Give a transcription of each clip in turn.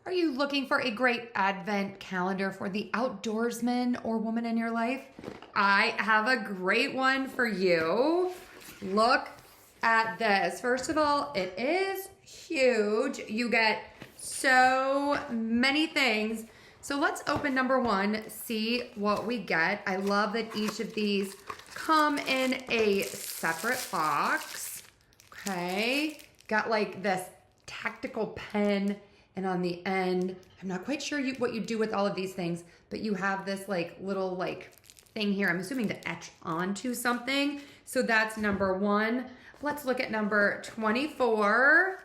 Are you looking for a great advent calendar for the outdoorsman or woman in your life? I have a great one for you. Look at this. First of all, it is huge. You get so many things. So let's open number one, see what we get. I love that each of these come in a separate box. Okay, got like this tactical pen, and on the end, I'm not quite sure what you do with all of these things, but you have this like little like thing here. I'm assuming to etch onto something. So that's number one. Let's look at number 24.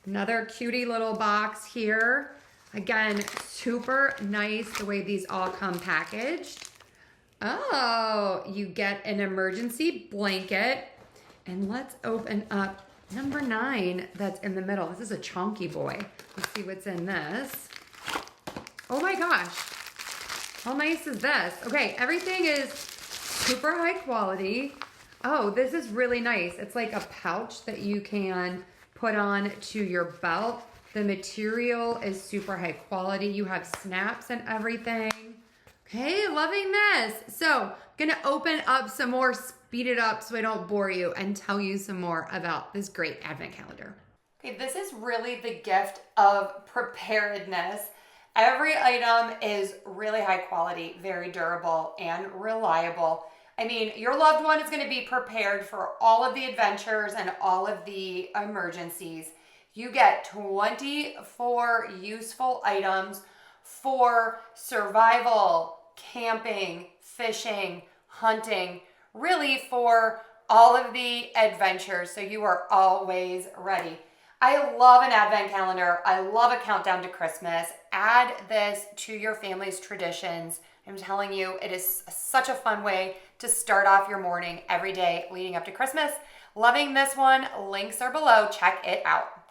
Another cutie little box here. Again, super nice the way these all come packaged. Oh, you get an emergency blanket. And let's open up number 9 that's in the middle. This is a chunky boy. Let's see what's in this. Oh my gosh. How nice is this? Okay, everything is super high quality. Oh, this is really nice. It's like a pouch that you can put on to your belt. The material is super high quality. You have snaps and everything. Okay, loving this. So I'm gonna open up some more, speed it up so I don't bore you, and tell you some more about this great advent calendar. Okay, this is really the gift of preparedness. Every item is really high quality, very durable, and reliable. I mean, your loved one is gonna be prepared for all of the adventures and all of the emergencies. You get 24 useful items for survival, camping, fishing, hunting, really for all of the adventures, so you are always ready. I love an advent calendar. I love a countdown to Christmas. Add this to your family's traditions. I'm telling you, it is such a fun way to start off your morning every day leading up to Christmas. Loving this one. Links are below. Check it out.